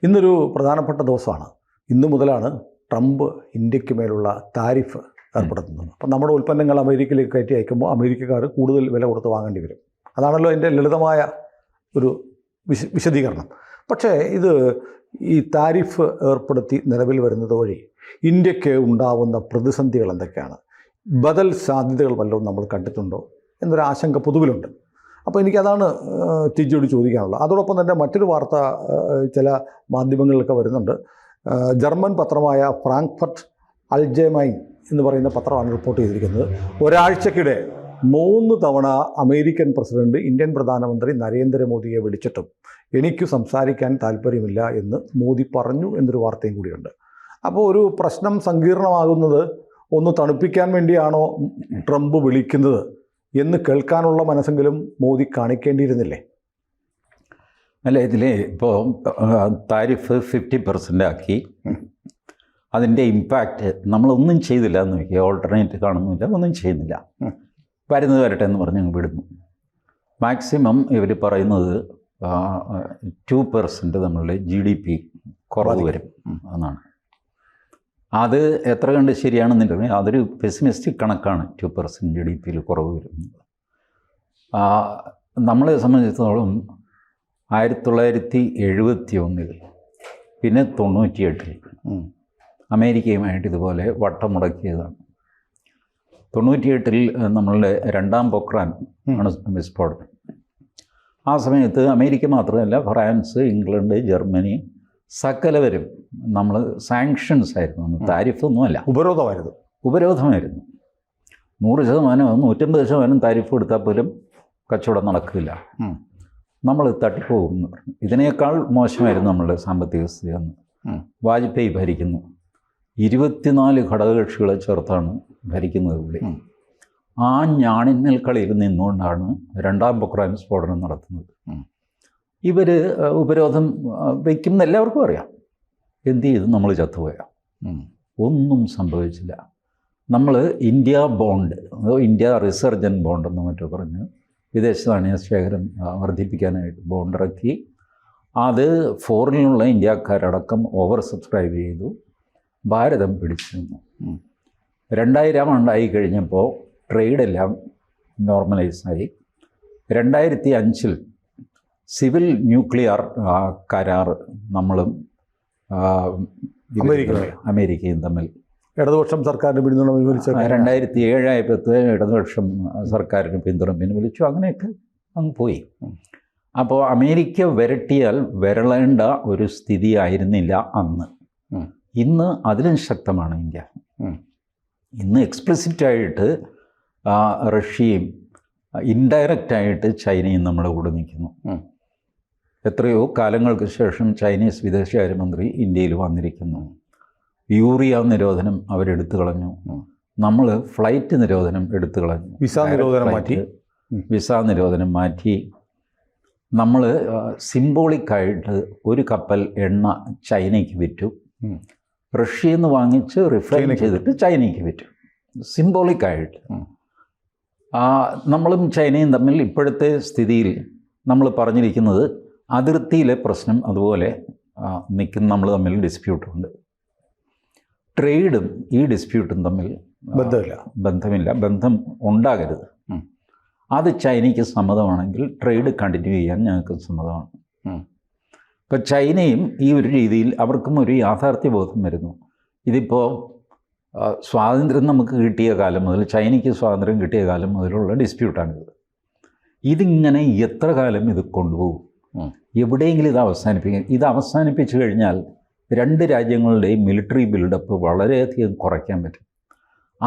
ഇന്നൊരു പ്രധാനപ്പെട്ട ദിവസമാണ്. ഇന്നു മുതലാണ് ട്രംപ് ഇന്ത്യക്ക് മേലുള്ള താരിഫ് ഏർപ്പെടുത്തുന്നത്. അപ്പം നമ്മുടെ ഉൽപ്പന്നങ്ങൾ അമേരിക്കയിലേക്ക് കയറ്റി അയക്കുമ്പോൾ അമേരിക്കക്കാർ കൂടുതൽ വില കൊടുത്ത് വാങ്ങേണ്ടി വരും. അതാണല്ലോ അതിൻ്റെ ലളിതമായ ഒരു വിശദീകരണം. പക്ഷേ ഇത് ഈ താരിഫ് ഏർപ്പെടുത്തി നിലവിൽ വരുന്നത് വഴി ഇന്ത്യക്ക് ഉണ്ടാവുന്ന പ്രതിസന്ധികൾ എന്തൊക്കെയാണ്, ബദൽ സാധ്യതകൾ വല്ലതും നമ്മൾ കണ്ടിട്ടുണ്ടോ എന്നൊരു ആശങ്ക പൊതുവിലുണ്ട്. അപ്പോൾ എനിക്കതാണ് ടിജിയോട് ചോദിക്കാനുള്ളത്. അതോടൊപ്പം തന്നെ മറ്റൊരു വാർത്ത ചില മാധ്യമങ്ങളിലൊക്കെ വരുന്നുണ്ട്. ജർമ്മൻ പത്രമായ ഫ്രാങ്ക്ഫർട്ട് അൽജെമൈൻ എന്ന് പറയുന്ന പത്രമാണ് റിപ്പോർട്ട് ചെയ്തിരിക്കുന്നത്. ഒരാഴ്ചക്കിടെ 3 തവണ അമേരിക്കൻ പ്രസിഡന്റ് ഇന്ത്യൻ പ്രധാനമന്ത്രി നരേന്ദ്രമോദിയെ വിളിച്ചിട്ടും എനിക്ക് സംസാരിക്കാൻ താല്പര്യമില്ല എന്ന് മോദി പറഞ്ഞു എന്നൊരു വാർത്തയും കൂടിയുണ്ട്. അപ്പോൾ ഒരു പ്രശ്നം സങ്കീർണമാകുന്നത് ഒന്ന് തണുപ്പിക്കാൻ വേണ്ടിയാണോ ട്രംപ് വിളിക്കുന്നത് എന്ന് കേൾക്കാനുള്ള മനസ്സെങ്കിലും മോദി കാണിക്കേണ്ടിയിരുന്നില്ലേ? അല്ല, ഇതിൽ ഇപ്പോൾ താരിഫ് 50% ആക്കി. അതിൻ്റെ ഇമ്പാക്റ്റ് നമ്മളൊന്നും ചെയ്തില്ല എന്ന് വയ്ക്കുക, ഓൾട്ടർനേറ്റ് കാണുന്നില്ല, ഒന്നും ചെയ്യുന്നില്ല, വരുന്നത് വരട്ടെ എന്ന് പറഞ്ഞ് വിടുന്നു. മാക്സിമം ഇവർ പറയുന്നത് 2% നമ്മളുടെ GDP കുറവ് വരും എന്നാണ്. അത് എത്ര കണ്ട് ശരിയാണെന്നുണ്ടെങ്കിൽ അതൊരു പെസിമിസ്റ്റിക് കണക്കാണ്. 2% GDP കുറവ് വരും. നമ്മളെ സംബന്ധിച്ചിടത്തോളം 1971 പിന്നെ 98 അമേരിക്കയുമായിട്ട് ഇതുപോലെ വട്ടം മുടക്കിയതാണ്. 98 നമ്മളുടെ 2ാം പൊക്രാൻ ആണ് വിസ്ഫോടനം. ആ സമയത്ത് അമേരിക്ക മാത്രമല്ല, ഫ്രാൻസ്, ഇംഗ്ലണ്ട്, ജർമ്മനി സകലവരും നമ്മൾ സാങ്ഷൻസ് ആയിരുന്നു, താരിഫൊന്നുമല്ല, ഉപരോധമായിരുന്നു. 100%, 150% താരിഫ് കൊടുത്താൽ പോലും കച്ചവടം നടക്കില്ല, നമ്മൾ തട്ടിപ്പോകും എന്ന് പറഞ്ഞു. ഇതിനേക്കാൾ മോശമായിരുന്നു നമ്മളുടെ സാമ്പത്തിക സ്ഥിതി അന്ന്. വാജ്പേയി ഭരിക്കുന്നു, 24 ഘടകകക്ഷികളെ ചേർത്താണ് ഭരിക്കുന്നത് ഇവിടെ. ആ ഞാണിന്നൽ കളിയിൽ നിന്നുകൊണ്ടാണ് 2ാം പൊക്രാൻ സ്ഫോടനം നടത്തുന്നത്. ഇവർ ഉപരോധം വയ്ക്കും എല്ലാവർക്കും അറിയാം. എന്ത് ചെയ്തു? നമ്മൾ ചത്തുപോയാൽ ഒന്നും സംഭവിച്ചില്ല. നമ്മൾ ഇന്ത്യ ബോണ്ട്, അതോ ഇന്ത്യ റിസർജൻ ബോണ്ട് എന്ന് മറ്റോ പറഞ്ഞ് വിദേശ നാണയ ശേഖരം വർദ്ധിപ്പിക്കാനായിട്ട് ബോണ്ട് ഇറക്കി. അത് ഫോറിനിലുള്ള ഇന്ത്യക്കാരടക്കം ഓവർ സബ്സ്ക്രൈബ് ചെയ്തു. ഭാരതം പിടിച്ചു നിന്നു. 2000 ആണ്ടായി കഴിഞ്ഞപ്പോൾ ട്രേഡെല്ലാം നോർമലൈസായി. 2005 സിവിൽ ന്യൂക്ലിയർ കരാർ നമ്മളും അമേരിക്കയും തമ്മിൽ ഇടതുപക്ഷം സർക്കാരിന് പിന്തുണ പിൻവലിച്ചു. 2007 ആയപ്പോഴത്തെ ഇടതുപക്ഷം സർക്കാരിന് പിന്തുണ പിൻവലിച്ചു. അങ്ങനെയൊക്കെ അങ്ങ് പോയി. അപ്പോൾ അമേരിക്ക വിരട്ടിയാൽ വിരളേണ്ട ഒരു സ്ഥിതി ആയിരുന്നില്ല അന്ന്. ഇന്ന് അതിലും ശക്തമാണ് ഇന്ത്യ. ഇന്ന് എക്സ്പ്ലിസിറ്റായിട്ട് റഷ്യയും ഇൻഡയറക്റ്റായിട്ട് ചൈനയും നമ്മുടെ കൂടെ നിൽക്കുന്നു. എത്രയോ കാലങ്ങൾക്ക് ശേഷം ചൈനീസ് വിദേശകാര്യമന്ത്രി ഇന്ത്യയിൽ വന്നിരിക്കുന്നു. യൂറിയ നിരോധനം അവരെടുത്തു കളഞ്ഞു. നമ്മൾ ഫ്ലൈറ്റ് നിരോധനം എടുത്തു കളഞ്ഞു. വിസ നിരോധനം മാറ്റി. നമ്മൾ സിംബോളിക്കായിട്ട് ഒരു കപ്പൽ എണ്ണ ചൈനയ്ക്ക് വിറ്റു. റഷ്യയിൽ നിന്ന് വാങ്ങിച്ച് റിഫൈൻ ചെയ്തിട്ട് ചൈനയ്ക്ക് വിറ്റു, സിംബോളിക്കായിട്ട്. നമ്മളും ചൈനയും തമ്മിൽ ഇപ്പോഴത്തെ സ്ഥിതിയിൽ നമ്മൾ പറഞ്ഞിരിക്കുന്നത് അതിർത്തിയിലെ പ്രശ്നം അതുപോലെ നിൽക്കുന്ന നമ്മൾ തമ്മിൽ ഡിസ്പ്യൂട്ടുണ്ട്. ട്രേഡും ഈ ഡിസ്പ്യൂട്ടും തമ്മിൽ ബന്ധമില്ല, ബന്ധം ഉണ്ടാകരുത്. അത് ചൈനയ്ക്ക് സമ്മതമാണെങ്കിൽ ട്രേഡ് കണ്ടിന്യൂ ചെയ്യാൻ ഞങ്ങൾക്ക് സമ്മതമാണ്. ഇപ്പോൾ ചൈനയും ഈ ഒരു രീതിയിൽ അവർക്കും ഒരു യാഥാർത്ഥ്യബോധം വരുന്നു. ഇതിപ്പോൾ സ്വാതന്ത്ര്യം നമുക്ക് കിട്ടിയ കാലം മുതൽ, ചൈനയ്ക്ക് സ്വാതന്ത്ര്യം കിട്ടിയ കാലം മുതലുള്ള ഡിസ്പ്യൂട്ടാണിത്. ഇതിങ്ങനെ എത്ര കാലം ഇത് കൊണ്ടുപോകും? എവിടെയെങ്കിലും ഇത് അവസാനിപ്പിക്കും. ഇത് അവസാനിപ്പിച്ചു കഴിഞ്ഞാൽ 2 രാജ്യങ്ങളുടെയും മിലിറ്ററി ബിൽഡപ്പ് വളരെയധികം കുറയ്ക്കാൻ പറ്റും.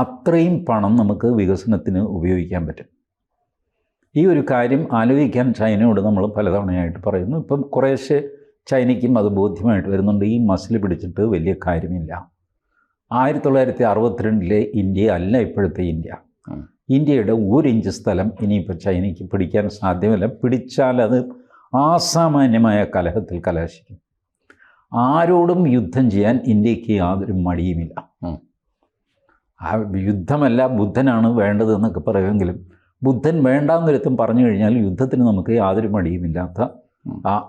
അത്രയും പണം നമുക്ക് വികസനത്തിന് ഉപയോഗിക്കാൻ പറ്റും. ഈ ഒരു കാര്യം ആലോചിക്കാൻ ചൈനയോട് നമ്മൾ പലതവണയായിട്ട് പറയുന്നു. ഇപ്പം കുറേശ്ശെ ചൈനയ്ക്കും അത് ബോധ്യമായിട്ട് വരുന്നുണ്ട്. ഈ മസിൽ പിടിച്ചിട്ട് വലിയ കാര്യമില്ല. 1962 ഇന്ത്യ അല്ല ഇപ്പോഴത്തെ ഇന്ത്യ. ഇന്ത്യയുടെ 1 ഇഞ്ച് സ്ഥലം ഇനിയിപ്പോൾ ചൈനയ്ക്ക് പിടിക്കാൻ സാധ്യമല്ല. പിടിച്ചാൽ അത് അസാമാന്യമായ കലഹത്തിൽ കലാശിക്കും. ആരോടും യുദ്ധം ചെയ്യാൻ ഇന്ത്യക്ക് യാതൊരു മടിയുമില്ല. ആ യുദ്ധമല്ല, ബുദ്ധനാണ് വേണ്ടതെന്നൊക്കെ പറയുമെങ്കിലും ബുദ്ധൻ വേണ്ടാന്നൊരുത്തും പറഞ്ഞു കഴിഞ്ഞാൽ യുദ്ധത്തിന് നമുക്ക് യാതൊരു മടിയുമില്ലാത്ത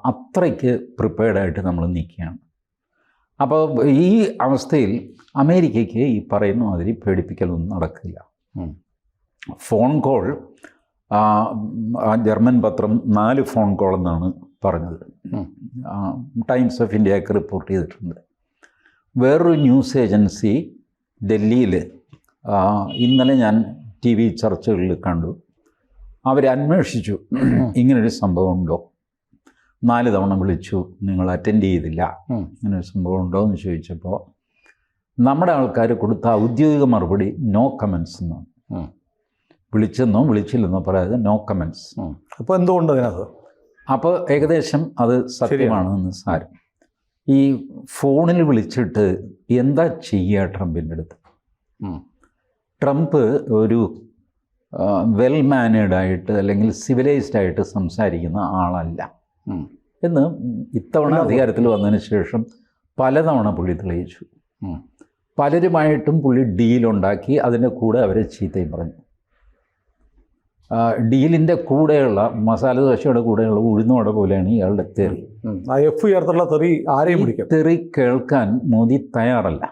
അത്രയ്ക്ക് പ്രിപ്പയർഡായിട്ട് നമ്മൾ നിൽക്കുകയാണ്. അപ്പോൾ ഈ അവസ്ഥയിൽ അമേരിക്കയ്ക്ക് ഈ പറയുന്ന മാതിരി പേടിപ്പിക്കലൊന്നും നടക്കില്ല. ഫോൺ കോൾ, ജർമ്മൻ പത്രം 4 ഫോൺ കോൾ എന്നാണ് പറഞ്ഞത്. ടൈംസ് ഓഫ് ഇന്ത്യയൊക്കെ റിപ്പോർട്ട് ചെയ്തിട്ടുണ്ട്. വേറൊരു ന്യൂസ് ഏജൻസി ഡൽഹിയിൽ ഇന്നലെ ഞാൻ TV ചർച്ചകളിൽ കണ്ടു, അവരന്വേഷിച്ചു ഇങ്ങനൊരു സംഭവം ഉണ്ടോ, 4 തവണ വിളിച്ചു, നിങ്ങൾ അറ്റൻഡ് ചെയ്തില്ല, ഇങ്ങനൊരു സംഭവം ഉണ്ടോ എന്ന് ചോദിച്ചപ്പോൾ നമ്മുടെ ആൾക്കാർ കൊടുത്ത ഔദ്യോഗിക മറുപടി നോ കമൻസ് എന്നാണ്. വിളിച്ചെന്നോ വിളിച്ചില്ലെന്നോ പറയാതെ നോ കമൻസ്. അപ്പോൾ എന്തുകൊണ്ട് അതിനകത്ത്? അപ്പോൾ ഏകദേശം അത് സത്യമാണെന്ന് സാരം. ഈ ഫോണിൽ വിളിച്ചിട്ട് എന്താ ചെയ്യുക ട്രംപിൻ്റെ അടുത്ത്? ട്രംപ് ഒരു വെൽ മാനേർഡായിട്ട് അല്ലെങ്കിൽ സിവിലൈസ്ഡ് ആയിട്ട് സംസാരിക്കുന്ന ആളല്ല എന്ന് ഇത്തവണ അധികാരത്തിൽ വന്നതിന് ശേഷം പലതവണ പുള്ളി തെളിയിച്ചു. പലരുമായിട്ടും പുള്ളി ഡീലുണ്ടാക്കി, അതിൻ്റെ കൂടെ അവരെ ചീത്തയും പറഞ്ഞു. ഡീലിൻ്റെ കൂടെയുള്ള മസാല ദോശയുടെ കൂടെയുള്ള ഉഴുന്നോടെ പോലെയാണ് ഇയാളുടെ തെറി. തെറി ആരെയും പിടിക്കും. തെറി കേൾക്കാൻ മോദി തയ്യാറല്ല.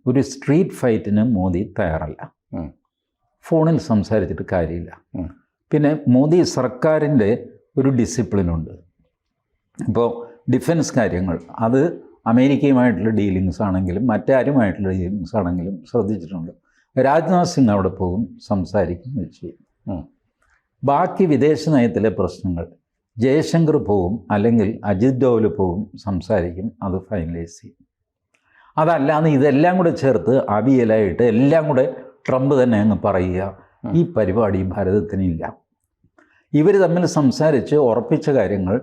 ഒരു സ്ട്രീറ്റ് ഫൈറ്റിന് മോദി തയ്യാറല്ല. ഫോണിൽ സംസാരിച്ചിട്ട് കാര്യമില്ല. പിന്നെ മോദി സർക്കാരിൻ്റെ ഒരു ഡിസിപ്ലിനുണ്ട്. ഇപ്പോൾ ഡിഫൻസ് കാര്യങ്ങൾ, അത് അമേരിക്കയുമായിട്ടുള്ള ഡീലിങ്സ് ആണെങ്കിലും മറ്റാരുമായിട്ടുള്ള ഡീലിങ്സ് ആണെങ്കിലും ശ്രദ്ധിച്ചിട്ടുണ്ട്. രാജ്നാഥ് സിംഗ് അവിടെ പോകും, സംസാരിക്കും, ചെയ്യും. ബാക്കി വിദേശ നയത്തിലെ പ്രശ്നങ്ങൾ ജയശങ്കർ പോകും, അല്ലെങ്കിൽ അജിത് ഡോവൽ പോകും, സംസാരിക്കും, അത് ഫൈനലൈസ് ചെയ്യും. അതല്ലാതെ ഇതെല്ലാം കൂടെ ചേർത്ത് അവിയലായിട്ട് എല്ലാം കൂടെ ട്രംപ് തന്നെ അങ്ങ് പറയുക, ഈ പരിപാടി ഭാരതത്തിനില്ല. ഇവർ തമ്മിൽ സംസാരിച്ച് ഉറപ്പിച്ച കാര്യങ്ങൾ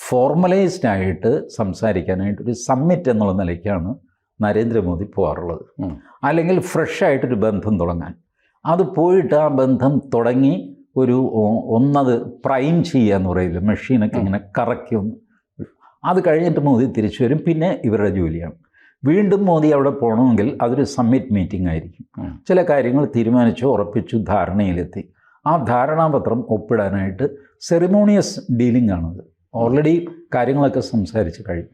ഫോർമലൈസ്ഡ് ആയിട്ട് സംസാരിക്കാനായിട്ടൊരു സമ്മിറ്റ് എന്നുള്ള നിലയ്ക്കാണ് നരേന്ദ്രമോദി പോകാറുള്ളത്. അല്ലെങ്കിൽ ഫ്രഷായിട്ടൊരു ബന്ധം തുടങ്ങാൻ. അത് പോയിട്ട് ആ ബന്ധം തുടങ്ങി ഒന്നത് പ്രൈം ചെയ്യുക എന്ന് പറയില്ല, മെഷീനൊക്കെ ഇങ്ങനെ കറക്കി ഒന്ന്, അത് കഴിഞ്ഞിട്ട് മോദി തിരിച്ചു വരും. പിന്നെ ഇവരുടെ ജോലിയാണ്. വീണ്ടും മോദി അവിടെ പോകണമെങ്കിൽ അതൊരു സമ്മിറ്റ് മീറ്റിംഗ് ആയിരിക്കും. ചില കാര്യങ്ങൾ തീരുമാനിച്ചു, ഉറപ്പിച്ചു, ധാരണയിലെത്തി. ആ ധാരണാപത്രം ഒപ്പിടാനായിട്ട് സെറിമോണിയസ് ഡീലിംഗ് ആണത്. ഓൾറെഡി കാര്യങ്ങളൊക്കെ സംസാരിച്ച് കഴിഞ്ഞു.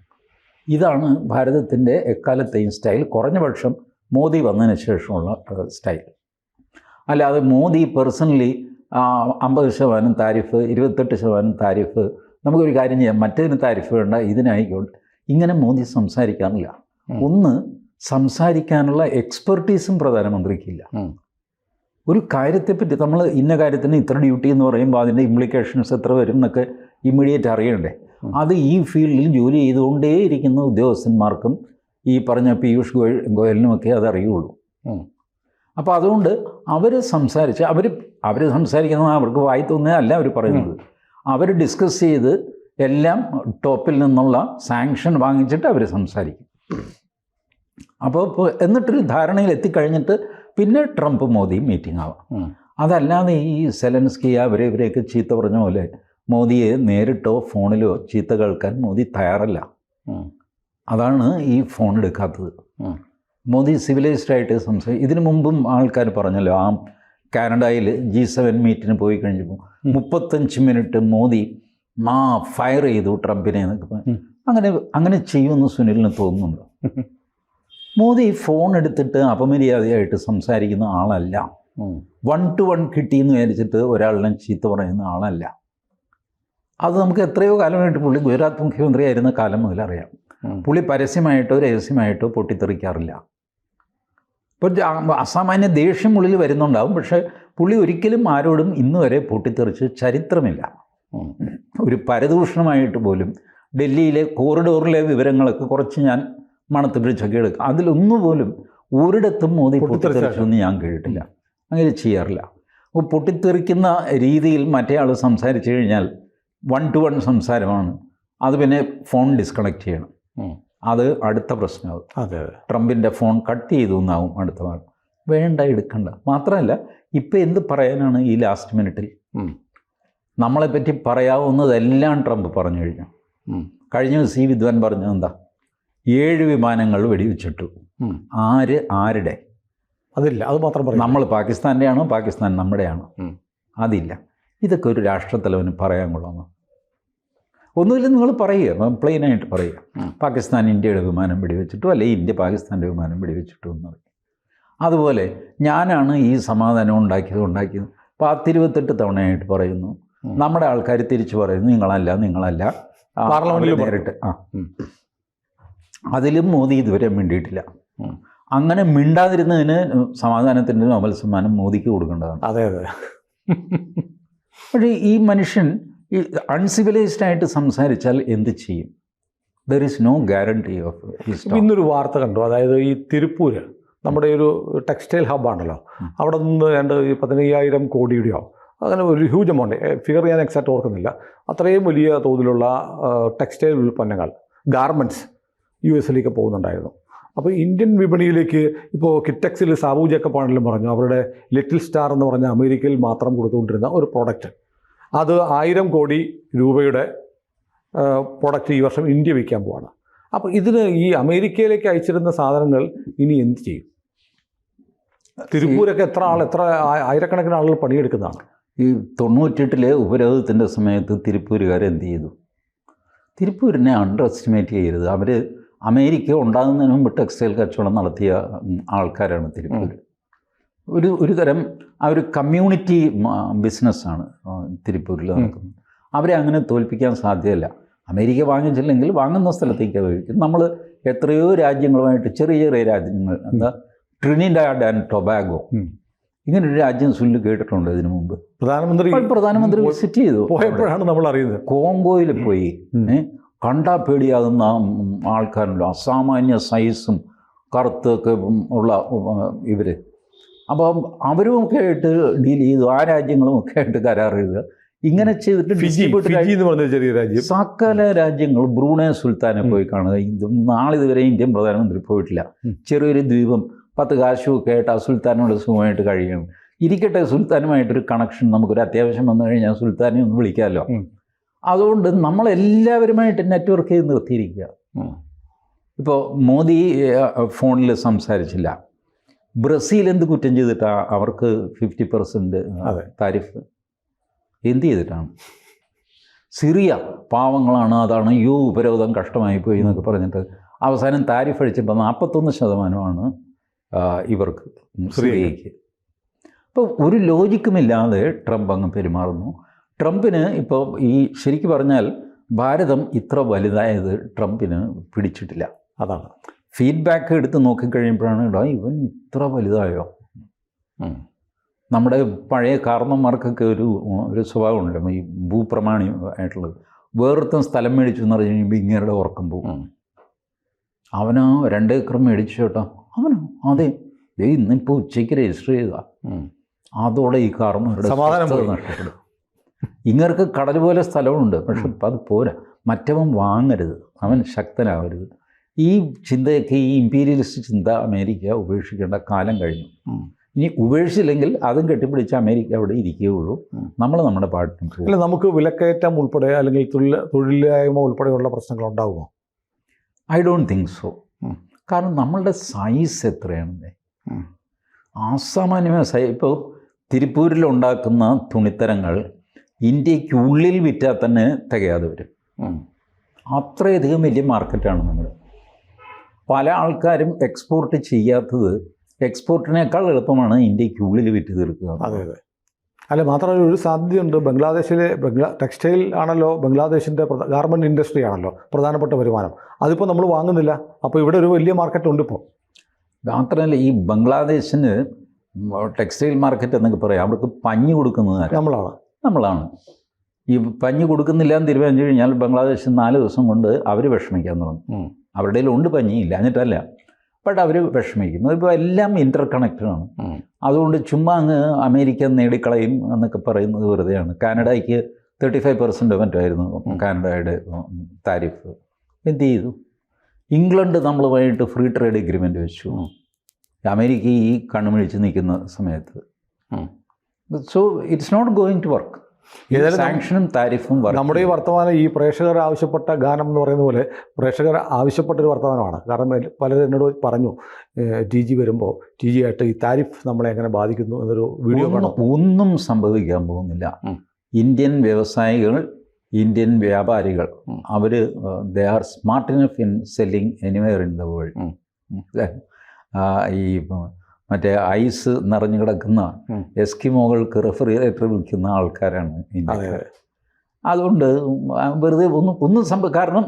ഇതാണ് ഭാരതത്തിൻ്റെ എക്കാലത്തെയും സ്റ്റൈൽ, കുറഞ്ഞ പക്ഷം മോദി വന്നതിന് ശേഷമുള്ള സ്റ്റൈൽ. അല്ലാതെ മോദി പേഴ്സണലി 50% താരിഫ്, 28% താരിഫ്, നമുക്കൊരു കാര്യം ചെയ്യാം, മറ്റേതിന് താരിഫ് വേണ്ട, ഇതിനായിക്കോട്ടെ, ഇങ്ങനെ മോദി സംസാരിക്കാറില്ല. ഒന്ന്, സംസാരിക്കാനുള്ള എക്സ്പെർട്ടീസും പ്രധാനമന്ത്രിക്കില്ല. ഒരു കാര്യത്തെപ്പറ്റി നമ്മൾ ഇന്ന കാര്യത്തിന് ഇത്ര ഡ്യൂട്ടി എന്ന് പറയുമ്പോൾ അതിൻ്റെ ഇംപ്ലിക്കേഷൻസ് എത്ര വരും എന്നൊക്കെ ഇമ്മീഡിയറ്റ് അറിയണ്ടേ. അത് ഈ ഫീൽഡിൽ ജോലി ചെയ്തുകൊണ്ടേയിരിക്കുന്ന ഉദ്യോഗസ്ഥന്മാർക്കും ഈ പറഞ്ഞ പീയൂഷ് ഗോയലിനുമൊക്കെ അതറിയുള്ളൂ. അപ്പോൾ അതുകൊണ്ട് അവർ സംസാരിച്ച് അവർ സംസാരിക്കുന്നത് അവർക്ക് വായി തോന്നുന്നതല്ല അവർ പറയുന്നത്. അവർ ഡിസ്കസ് ചെയ്ത് എല്ലാം ടോപ്പിൽ നിന്നുള്ള സാങ്ഷൻ വാങ്ങിച്ചിട്ട് അവർ സംസാരിക്കും. അപ്പോൾ എന്നിട്ടൊരു ധാരണയിൽ എത്തിക്കഴിഞ്ഞിട്ട് പിന്നെ ട്രംപ് മോദി മീറ്റിംഗ് ആവാം. അതല്ലാതെ ഈ സെലൻസ്കി ഇവരെയൊക്കെ ചീത്ത പറഞ്ഞ പോലെ മോദിയെ നേരിട്ടോ ഫോണിലോ ചീത്ത കേൾക്കാൻ മോദി തയ്യാറല്ല. അതാണ് ഈ ഫോൺ എടുക്കാത്തത്. മോദി സിവിലൈസ്ഡ് ആയിട്ട് ഇതിനു മുമ്പും ആൾക്കാർ പറഞ്ഞല്ലോ, ആ കാനഡയിൽ G7 മീറ്റിന് പോയി കഴിഞ്ഞപ്പോൾ 35 മിനിറ്റ് മോദി ഫയർ ചെയ്തു ട്രംപിനെ എന്നൊക്കെ പറഞ്ഞു. അങ്ങനെ ചെയ്യുമെന്ന് സുനിലിന് തോന്നുന്നുണ്ടോ? മോദി ഫോൺ എടുത്തിട്ട് അപമര്യാദയായിട്ട് സംസാരിക്കുന്ന ആളല്ല. 1-to-1 കിട്ടിയെന്ന് വിചാരിച്ചിട്ട് ഒരാളിനെ ചീത്ത പറയുന്ന ആളല്ല. അത് നമുക്ക് എത്രയോ കാലമായിട്ട്, പുള്ളി ഗുജറാത്ത് മുഖ്യമന്ത്രി ആയിരുന്ന കാലം മുതൽ അറിയാം. പുള്ളി പരസ്യമായിട്ടോ രഹസ്യമായിട്ടോ പൊട്ടിത്തെറിക്കാറില്ല. ഇപ്പോൾ അസാമാന്യ ദേഷ്യം ഉള്ളിൽ വരുന്നുണ്ടാവും, പക്ഷേ പുള്ളി ഒരിക്കലും ആരോടും ഇന്ന് വരെ പൊട്ടിത്തെറിച്ച് ചരിത്രമില്ല. ഒരു പരദൂഷണമായിട്ട് പോലും ഡൽഹിയിലെ കോറിഡോറിലെ വിവരങ്ങളൊക്കെ കുറച്ച് ഞാൻ മണത്ത് പിടിച്ചൊക്കെ എടുക്കും. അതിലൊന്നുപോലും ഒരിടത്തും മോദി പൊട്ടിത്തെറിച്ചൊന്നും ഞാൻ കേട്ടിട്ടില്ല. അങ്ങനെ ചെയ്യാറില്ല. അപ്പോൾ പൊട്ടിത്തെറിക്കുന്ന രീതിയിൽ മറ്റേ ആൾ സംസാരിച്ചു കഴിഞ്ഞാൽ 1-to-1 സംസാരമാണ്. അത് പിന്നെ ഫോൺ ഡിസ്കണക്ട് ചെയ്യണം. അത് അടുത്ത പ്രശ്നമാകും. അതെ, ട്രംപിൻ്റെ ഫോൺ കട്ട് ചെയ്തു എന്നാവും അടുത്ത ഭാഗം. വേണ്ട, എടുക്കണ്ട. മാത്രമല്ല, ഇപ്പം എന്ത് പറയാനാണ് ഈ ലാസ്റ്റ് മിനിറ്റിൽ? നമ്മളെപ്പറ്റി പറയാവുന്നതെല്ലാം ട്രംപ് പറഞ്ഞു കഴിഞ്ഞു. കഴിഞ്ഞ C വിദ്വാൻ പറഞ്ഞത് എന്താ? 7 വിമാനങ്ങൾ വെടിവെച്ചിട്ടു. ആരുടെ? അതില്ല. അത് മാത്രം പറയും. നമ്മൾ പാകിസ്ഥാൻ്റെ ആണോ, പാകിസ്ഥാൻ നമ്മുടെയാണോ? അതില്ല. ഇതൊക്കെ ഒരു രാഷ്ട്രത്തലവന് പറയാൻ കൊള്ളാമോ? ഒന്നുമില്ല, നിങ്ങൾ പറയുക, പ്ലെയിനായിട്ട് പറയുക, പാകിസ്ഥാൻ ഇന്ത്യയുടെ വിമാനം വെടിവെച്ചിട്ടു, അല്ലെങ്കിൽ ഇന്ത്യ പാകിസ്ഥാൻ്റെ വിമാനം വെടിവെച്ചിട്ടു എന്ന് പറയും. അതുപോലെ ഞാനാണ് ഈ സമാധാനം ഉണ്ടാക്കിയത് 28 തവണയായിട്ട് പറയുന്നു. നമ്മുടെ ആൾക്കാർ തിരിച്ചു പറയുന്നു നിങ്ങളല്ല പാർലമെന്റിൽ നേരിട്ട്. അതിലും മോദി ഇതുവരെ മിണ്ടിയിട്ടില്ല. അങ്ങനെ മിണ്ടാതിരുന്നതിന് സമാധാനത്തിൻ്റെ നോബൽ സമ്മാനം മോദിക്ക് കൊടുക്കേണ്ടതാണ്. അതെ അതെ. പക്ഷേ ഈ മനുഷ്യൻ ഈ അൺസിവിലൈസ്ഡ് ആയിട്ട് സംസാരിച്ചാൽ എന്ത് ചെയ്യും? There is no guarantee of. ഇന്നൊരു വാർത്ത കണ്ടു, അതായത് ഈ തിരുപ്പൂര് നമ്മുടെ ഒരു ടെക്സ്റ്റൈൽ ഹബ്ബാണല്ലോ, അവിടെ നിന്ന് 15,000 കോടിയുടെയോ അങ്ങനെ ഒരു ഹ്യൂജ് എമൗണ്ട്, ഫിഗർ ഞാൻ എക്സാക്റ്റ് ഓർക്കുന്നില്ല, അത്രയും വലിയ തോതിലുള്ള ടെക്സ്റ്റൈൽ ഉൽപ്പന്നങ്ങൾ, ഗാർമെൻറ്റ്സ് US പോകുന്നുണ്ടായിരുന്നു. അപ്പോൾ ഇന്ത്യൻ വിപണിയിലേക്ക് ഇപ്പോൾ കിറ്റക്സിൽ സാബു ജേക്കബ് പറഞ്ഞു, അവരുടെ ലിറ്റിൽ സ്റ്റാർ എന്ന് പറഞ്ഞ അമേരിക്കയിൽ മാത്രം കൊടുത്തുകൊണ്ടിരുന്ന ഒരു പ്രോഡക്റ്റ്, അത് 1000 കോടി രൂപയുടെ പ്രോഡക്റ്റ് ഈ വർഷം ഇന്ത്യ വിൽക്കാൻ പോവാണ്. അപ്പോൾ ഇതിന് ഈ അമേരിക്കയിലേക്ക് അയച്ചിരുന്ന സാധനങ്ങൾ ഇനി എന്ത് ചെയ്യും? തിരുപ്പൂരൊക്കെ എത്ര ആയിരക്കണക്കിന് ആളുകൾ പണിയെടുക്കുന്നതാണ്. ഈ 98 ഉപരോധത്തിൻ്റെ സമയത്ത് തിരുപ്പൂരുകാർ എന്ത് ചെയ്തു? തിരുപ്പൂരിനെ അണ്ടർ എസ്റ്റിമേറ്റ് ചെയ്യരുത്. അവർ അമേരിക്ക ഉണ്ടാകുന്നതിന് മുമ്പ് ടെക്സ്റ്റൈൽ കച്ചവടം നടത്തിയ ആൾക്കാരാണ് തിരുപ്പൂർ. ഒരു തരം ആ ഒരു കമ്മ്യൂണിറ്റി ബിസിനസ്സാണ് തിരുപ്പൂരിൽ നടക്കുന്നത്. അവരെ അങ്ങനെ തോൽപ്പിക്കാൻ സാധ്യമല്ല. അമേരിക്ക വാങ്ങിച്ചില്ലെങ്കിൽ വാങ്ങുന്ന സ്ഥലത്തേക്ക് ഉപയോഗിക്കും. നമ്മൾ എത്രയോ രാജ്യങ്ങളുമായിട്ട് ചെറിയ രാജ്യങ്ങൾ, എന്താ ട്രിനിഡാഡ് ആൻഡ് ടൊബാഗോ, ഇങ്ങനൊരു രാജ്യം സുല്ല് കേട്ടിട്ടുണ്ട് ഇതിനു മുമ്പ്. പ്രധാനമന്ത്രി വിസിറ്റ് ചെയ്തു, പോയപ്പോഴാണ് നമ്മൾ അറിയുന്നത്. കോങ്കോയിൽ പോയി കണ്ടാ പേടിയാകുന്ന ആൾക്കാരുണ്ട്, അസാമാന്യ സൈസും കറുത്തൊക്കെ ഉള്ള ഇവർ. അപ്പം അവരുമൊക്കെ ആയിട്ട് ഡീൽ ചെയ്തു, ആ രാജ്യങ്ങളുമൊക്കെ ആയിട്ട് കരാർ എഴുതുക. ഇങ്ങനെ ചെയ്തിട്ട് ചെറിയ രാജ്യം, സകല രാജ്യങ്ങളും, ബ്രൂണൈ സുൽത്താനെ പോയി കാണുക. നാളിതുവരെ ഇന്ത്യൻ പ്രധാനമന്ത്രി പോയിട്ടില്ല. ചെറിയൊരു ദ്വീപം 10 കാശുമൊക്കെ ആയിട്ട് ആ സുൽത്താനോട് സുഖമായിട്ട് കഴിയണം. ഇരിക്കട്ടെ, സുൽത്താനുമായിട്ടൊരു കണക്ഷൻ, നമുക്കൊരു അത്യാവശ്യം വന്നു കഴിഞ്ഞാൽ സുൽത്താനെ ഒന്ന് വിളിക്കാമല്ലോ. അതുകൊണ്ട് നമ്മളെല്ലാവരുമായിട്ട് നെറ്റ്വർക്ക് ചെയ്ത് നിർത്തിയിരിക്കുക. ഇപ്പോൾ മോദി ഫോണിൽ സംസാരിച്ചില്ല. ബ്രസീൽ എന്ത് കുറ്റം ചെയ്തിട്ടാണ് അവർക്ക് 50% താരിഫ്? എന്ത് ചെയ്തിട്ടാണ്? സിറിയ പാവങ്ങളാണ്, അതാണ് ഉപരോധം കഷ്ടമായി പോയി എന്നൊക്കെ പറഞ്ഞിട്ട് അവസാനം താരിഫ് അടിച്ചപ്പോൾ 41% ഇവർക്ക്, സിറിയയ്ക്ക്. ഇപ്പോൾ ഒരു ലോജിക്കുമില്ലാതെ ട്രംപ് അങ്ങ് പെരുമാറുന്നു. ട്രംപിന് ഇപ്പോൾ ഈ ശരിക്കും പറഞ്ഞാൽ ഭാരതം ഇത്ര വലുതായത് ട്രംപിന് പിടിച്ചിട്ടില്ല. അതാണ് ഫീഡ്ബാക്ക് എടുത്ത് നോക്കിക്കഴിയുമ്പോഴാണ് ഇവൻ ഇത്ര വലുതായോ. നമ്മുടെ പഴയ കാർന്നന്മാർക്കൊക്കെ ഒരു സ്വഭാവമുണ്ടല്ലോ, ഈ ഭൂപ്രമാണി ആയിട്ടുള്ളത്. വേറൊരുത്തം സ്ഥലം മേടിച്ചു എന്ന് പറഞ്ഞു കഴിയുമ്പോൾ ഇങ്ങനെയുടെ ഉറക്കം പോകും. അവനോ 2 ഏക്കർ മേടിച്ചു കേട്ടോ, അവനോ അതെ, ഇന്നിപ്പോൾ ഉച്ചയ്ക്ക് രജിസ്റ്റർ ചെയ്താ, അതോടെ ഈ കാർന്നവരുടെ നഷ്ടപ്പെടും. ഇങ്ങർക്ക് കടൽ പോലെ സ്ഥലമുണ്ട്, പക്ഷെ അത് പോരാ, മറ്റവൻ വാങ്ങരുത്, അവൻ ശക്തനാവരുത്. ഈ ചിന്തയൊക്കെ, ഈ ഇമ്പീരിയലിസ്റ്റ് ചിന്ത അമേരിക്ക ഉപേക്ഷിക്കേണ്ട കാലം കഴിഞ്ഞു. ഇനി ഉപേക്ഷിച്ചില്ലെങ്കിൽ അതും കെട്ടിപ്പിടിച്ച് അമേരിക്ക അവിടെ ഇരിക്കുകയുള്ളൂ. നമ്മൾ നമ്മുടെ പാട്ടിന് പോകും. അല്ല, നമുക്ക് വിലക്കയറ്റം ഉൾപ്പെടെ അല്ലെങ്കിൽ തൊഴിലില്ലായ്മ ഉൾപ്പെടെയുള്ള പ്രശ്നങ്ങൾ ഉണ്ടാകുമോ? I don't think so. കാരണം നമ്മളുടെ സൈസ് എത്രയാണ്, അസാമാന്യമായ ഇപ്പോൾ തിരുപ്പൂരിലുണ്ടാക്കുന്ന തുണിത്തരങ്ങൾ ഇന്ത്യക്കുള്ളിൽ വിറ്റാൽ തന്നെ തികയാതെ വരും. അത്രയധികം വലിയ മാർക്കറ്റാണ് നമ്മൾ. പല ആൾക്കാരും എക്സ്പോർട്ട് ചെയ്യാത്തത് എക്സ്പോർട്ടിനേക്കാൾ എളുപ്പമാണ് ഇന്ത്യക്കുള്ളിൽ വിറ്റ് തീർക്കുക. അതെ അതെ. അല്ല, മാത്രമല്ല ഒരു സാധ്യതയുണ്ട്, ബംഗ്ലാദേശിലെ ടെക്സ്റ്റൈൽ ആണല്ലോ ബംഗ്ലാദേശിൻ്റെ ഗാർമെൻറ്റ് ഇൻഡസ്ട്രി ആണല്ലോ പ്രധാനപ്പെട്ട വരുമാനം. അതിപ്പോൾ നമ്മൾ വാങ്ങുന്നില്ല. അപ്പോൾ ഇവിടെ ഒരു വലിയ മാർക്കറ്റ് ഉണ്ട് ഇപ്പോൾ. മാത്രമല്ല ഈ ബംഗ്ലാദേശിന് ടെക്സ്റ്റൈൽ മാർക്കറ്റ് എന്നൊക്കെ പറയാം, അവർക്ക് പഞ്ഞി കൊടുക്കുന്നത് നമ്മളാണ്. ഈ പഞ്ഞി കൊടുക്കുന്നില്ല എന്ന് തീരുമാനിച്ചു കഴിഞ്ഞാൽ ബംഗ്ലാദേശ് 4 ദിവസം കൊണ്ട് അവർ വിഷമിക്കാൻ തുടങ്ങും. അവരുടെ ഉണ്ട് പഞ്ഞി, ഇല്ല എന്നിട്ടല്ല, ബട്ട് അവർ വിഷമിക്കും. ഇപ്പോൾ എല്ലാം ഇൻ്റർ കണക്റ്റഡാണ്. അതുകൊണ്ട് ചുമ്മാ അങ്ങ് അമേരിക്ക നേടിക്കളയും എന്നൊക്കെ പറയുന്നത് വെറുതെയാണ്. കാനഡയ്ക്ക് 35% മറ്റായിരുന്നു കാനഡയുടെ താരിഫ്. എന്ത് ചെയ്തു? ഇംഗ്ലണ്ട് നമ്മളുമായിട്ട് ഫ്രീ ട്രേഡ് എഗ്രിമെൻ്റ് വെച്ചു, അമേരിക്ക ഈ കണ്ണുമിഴിച്ച് നിൽക്കുന്ന സമയത്ത്. So it's not going to work. സാങ്ഷനും താരിഫും നമ്മുടെ ഈ വർത്തമാനം ഈ പ്രേക്ഷകർ ആവശ്യപ്പെട്ട ഗാനം എന്ന് പറയുന്ന പോലെ പ്രേക്ഷകർ ആവശ്യപ്പെട്ടൊരു വർത്തമാനമാണ്. കാരണം പലരും എന്നോട് പറഞ്ഞു, TG വരുമ്പോൾ TG ആയിട്ട് ഈ താരിഫ് നമ്മളെ എങ്ങനെ ബാധിക്കുന്നു എന്നൊരു വീഡിയോ കാണും. ഒന്നും സംഭവിക്കാൻ പോകുന്നില്ല. ഇന്ത്യൻ വ്യവസായികൾ ഇന്ത്യൻ വ്യാപാരികൾ അവർ they are smart enough in selling anywhere in the world. ഈ മറ്റേ ഐസ് നിറഞ്ഞു കിടക്കുന്ന എസ്കിമോകൾക്ക് റെഫ്രിജറേറ്റർ വിൽക്കുന്ന ആൾക്കാരാണ് ഇന്ത്യക്കാർ. അതുകൊണ്ട് വെറുതെ ഒന്നും കാരണം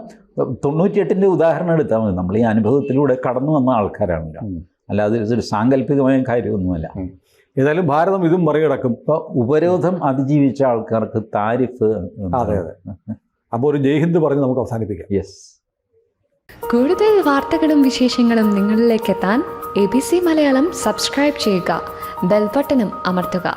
98-ൻ്റെ ഉദാഹരണം എടുത്താൽ മതി. നമ്മൾ ഈ അനുഭവത്തിലൂടെ കടന്നു വന്ന ആൾക്കാരാണല്ലോ, അല്ലാതെ ഇതൊരു സാങ്കല്പികമായ കാര്യമൊന്നുമല്ല. ഏതായാലും ഭാരതം ഇതും മറികടക്കും. ഇപ്പോൾ ഉപരോധം അതിജീവിച്ച ആൾക്കാർക്ക് താരിഫ്. അതെ. അപ്പോൾ ഒരു ജയ് ഹിന്ദ് പറഞ്ഞ് നമുക്ക് അവസാനിപ്പിക്കാം. യെസ്. കൂടുതൽ വാർത്തകളും വിശേഷങ്ങളും നിങ്ങളിലേക്ക് എത്താൻ ABC മലയാളം സബ്സ്ക്രൈബ് ചെയ്യുക, ബെൽബട്ടനും അമർത്തുക.